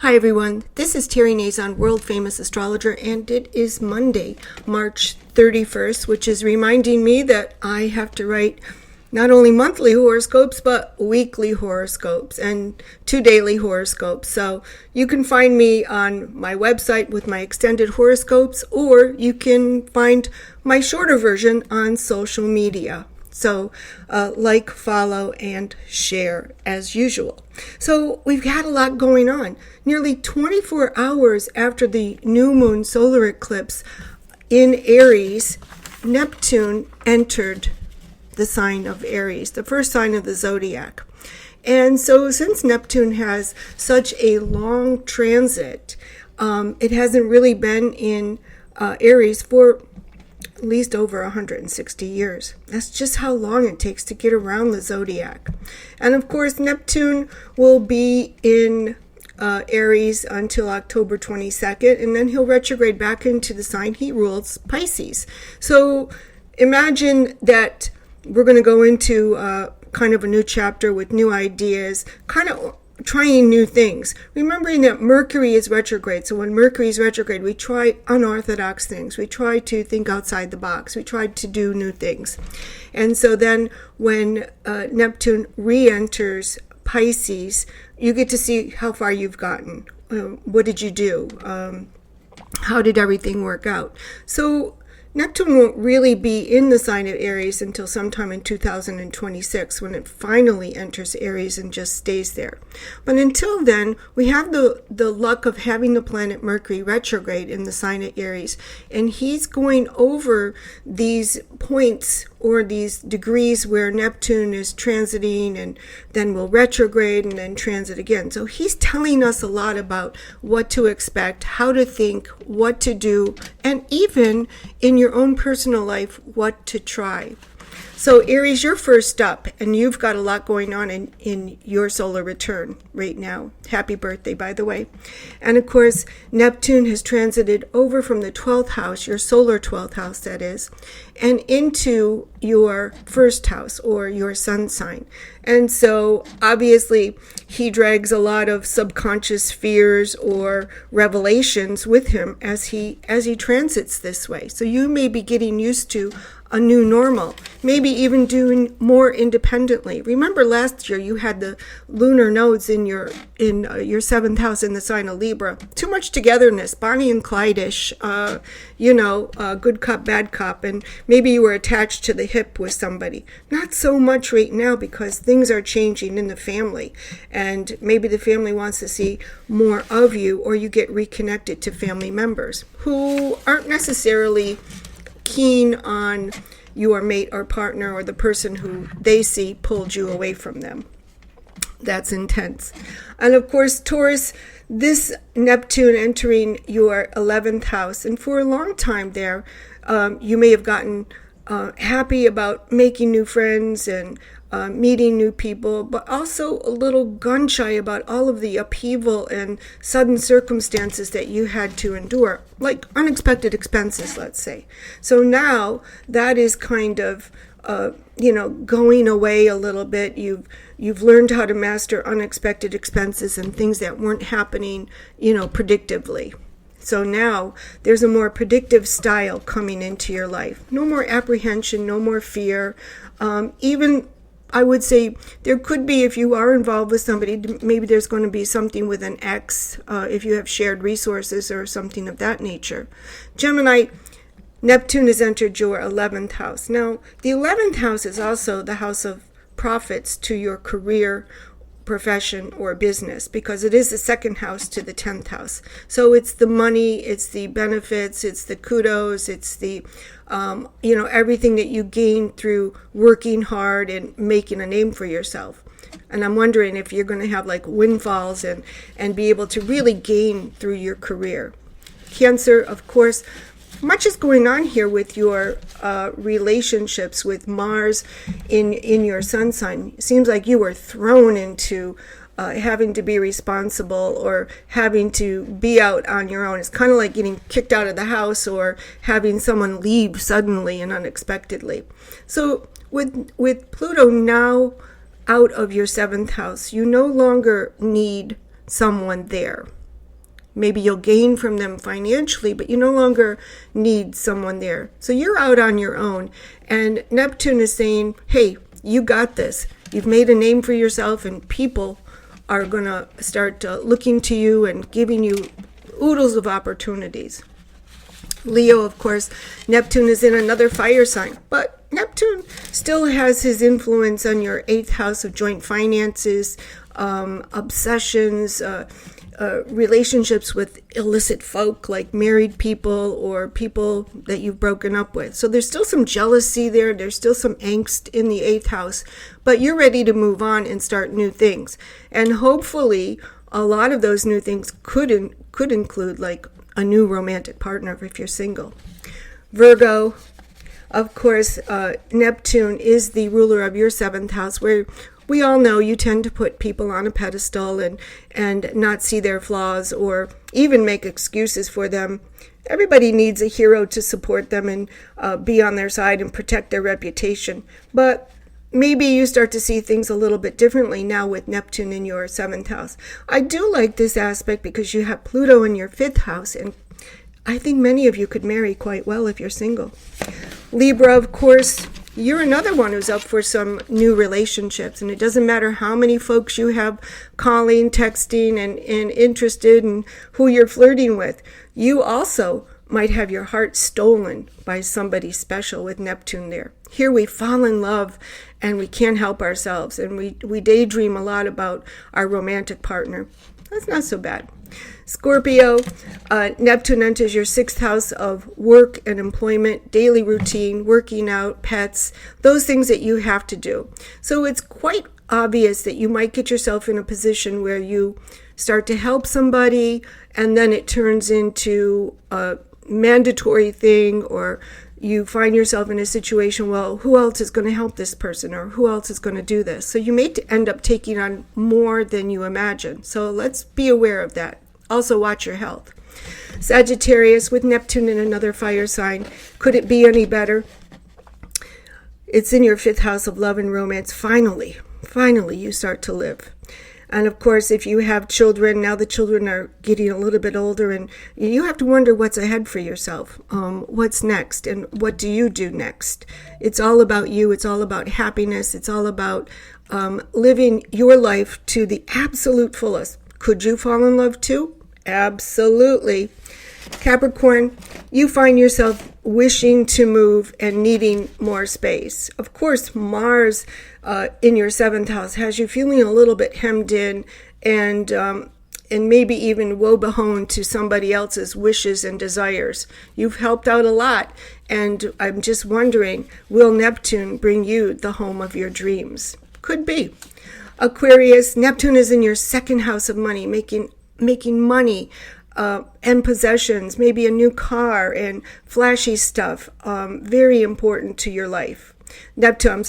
Hi everyone, this is Terry Nazon, world famous astrologer, and it is Monday, March 31st, which is reminding me that I have to write not only monthly horoscopes, but weekly horoscopes and 2 daily horoscopes. So you can find me on my website with my extended horoscopes, or you can find my shorter version on social media. So like, follow, and share as usual. So we've had a lot going on. Nearly 24 hours after the new moon solar eclipse in Aries, Neptune entered the sign of Aries, the first sign of the zodiac. And so since Neptune has such a long transit, it hasn't really been in Aries for at least over 160 years. That's just how long it takes to get around the zodiac. And of course, Neptune will be in Aries until October 22nd, and then he'll retrograde back into the sign he rules, Pisces. So imagine that we're going to go into kind of a new chapter with new ideas, kind of trying new things. Remembering that Mercury is retrograde. So when Mercury is retrograde, we try unorthodox things. We try to think outside the box. We try to do new things. And so then when Neptune re-enters Pisces, you get to see how far you've gotten. What did you do? How did everything work out? So Neptune won't really be in the sign of Aries until sometime in 2026, when it finally enters Aries and just stays there. But until then, we have the luck of having the planet Mercury retrograde in the sign of Aries, and he's going over these points or these degrees where Neptune is transiting and then will retrograde and then transit again. So he's telling us a lot about what to expect, how to think, what to do, and even in your own personal life, what to try. So Aries, you're first up, and you've got a lot going on in your solar return right now. Happy birthday, by the way. And of course, Neptune has transited over from the 12th house, your solar 12th house, that is, and into your first house, or your sun sign. And so obviously he drags a lot of subconscious fears or revelations with him as he transits this way. So you may be getting used to a new normal, maybe even doing more independently. Remember last year you had the lunar nodes in your 7th house in the sign of Libra. Too much togetherness, Bonnie and Clyde-ish, good cop, bad cop, and maybe you were attached to the hip with somebody. Not so much right now, because things are changing in the family, and maybe the family wants to see more of you, or you get reconnected to family members who aren't necessarily keen on your mate or partner, or the person who they see pulled you away from them. That's intense. And of course, Taurus, this Neptune entering your 11th house, and for a long time there, you may have gotten happy about making new friends and meeting new people, but also a little gun shy about all of the upheaval and sudden circumstances that you had to endure, like unexpected expenses, let's say. So now that is kind of going away a little bit. You've learned how to master unexpected expenses and things that weren't happening, predictably. So now there's a more predictive style coming into your life. No more apprehension, no more fear. Even I would say there could be, if you are involved with somebody, maybe there's going to be something with an ex, if you have shared resources or something of that nature. Gemini, Neptune has entered your 11th house. Now, the 11th house is also the house of profits to your career, profession, or business, because it is the second house to the 10th house. So it's the money, it's the benefits, it's the kudos, it's the everything that you gain through working hard and making a name for yourself. And I'm wondering if you're going to have like windfalls and be able to really gain through your career. Cancer, of course, much is going on here with your relationships with Mars in your sun sign. It seems like you were thrown into having to be responsible or having to be out on your own. It's kind of like getting kicked out of the house or having someone leave suddenly and unexpectedly. So with Pluto now out of your 7th house, you no longer need someone there. Maybe you'll gain from them financially, but you no longer need someone there. So you're out on your own. And Neptune is saying, hey, you got this. You've made a name for yourself, and people are going to start looking to you and giving you oodles of opportunities. Leo, of course, Neptune is in another fire sign, but Neptune still has his influence on your 8th house of joint finances, obsessions, relationships with illicit folk like married people or people that you've broken up with. So there's still some jealousy there. There's still some angst in the 8th house, but you're ready to move on and start new things. And hopefully a lot of those new things could include like a new romantic partner if you're single. Virgo, of course, Neptune is the ruler of your 7th house, where we all know you tend to put people on a pedestal and not see their flaws or even make excuses for them. Everybody needs a hero to support them and be on their side and protect their reputation. But maybe you start to see things a little bit differently now with Neptune in your 7th house. I do like this aspect because you have Pluto in your 5th house, and I think many of you could marry quite well if you're single. Libra, of course, you're another one who's up for some new relationships, and it doesn't matter how many folks you have calling, texting, and interested in who you're flirting with. You also might have your heart stolen by somebody special with Neptune there. Here we fall in love and we can't help ourselves, and we daydream a lot about our romantic partner. That's not so bad. Scorpio, Neptune enters your 6th house of work and employment, daily routine, working out, pets, those things that you have to do. So it's quite obvious that you might get yourself in a position where you start to help somebody and then it turns into a mandatory thing, or you find yourself in a situation, well, who else is going to help this person, or who else is going to do this? So you may end up taking on more than you imagine. So let's be aware of that. Also watch your health. Sagittarius with Neptune in another fire sign. Could it be any better? It's in your 5th house of love and romance. Finally, you start to live. And of course, if you have children, now the children are getting a little bit older, and you have to wonder what's ahead for yourself. What's next, and what do you do next? It's all about you. It's all about happiness. It's all about living your life to the absolute fullest. Could you fall in love too? Absolutely. Capricorn, you find yourself wishing to move and needing more space. Of course, Mars in your 7th house has you feeling a little bit hemmed in and maybe even woe-beholden to somebody else's wishes and desires. You've helped out a lot, and I'm just wondering, will Neptune bring you the home of your dreams? Could be. Aquarius, Neptune is in your 2nd house of money, making money and possessions, maybe a new car and flashy stuff, very important to your life. Neptune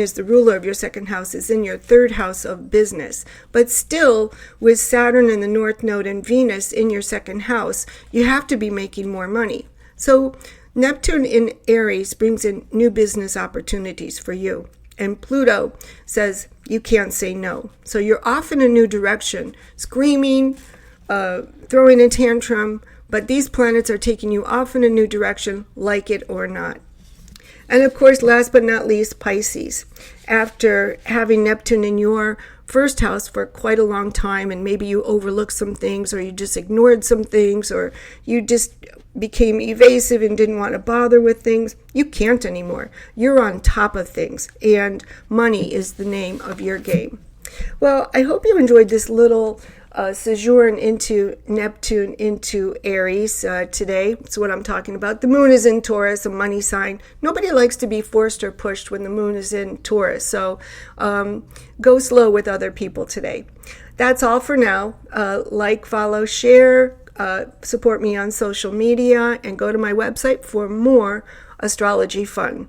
is the ruler of your 2nd house, is in your 3rd house of business. But still, with Saturn in the North Node and Venus in your 2nd house, you have to be making more money. So Neptune in Aries brings in new business opportunities for you. And Pluto says you can't say no. So you're off in a new direction, screaming, throwing a tantrum, but these planets are taking you off in a new direction, like it or not. And of course, last but not least, Pisces. After having Neptune in your 1st house for quite a long time, and maybe you overlooked some things, or you just ignored some things, or you just became evasive and didn't want to bother with things, you can't anymore. You're on top of things, and money is the name of your game. Well, I hope you enjoyed this little sojourn into Neptune into Aries today. That's what I'm talking about. The moon is in Taurus, a money sign. Nobody likes to be forced or pushed when the moon is in Taurus. So go slow with other people today. That's all for now. Like, follow, share, support me on social media, and go to my website for more astrology fun.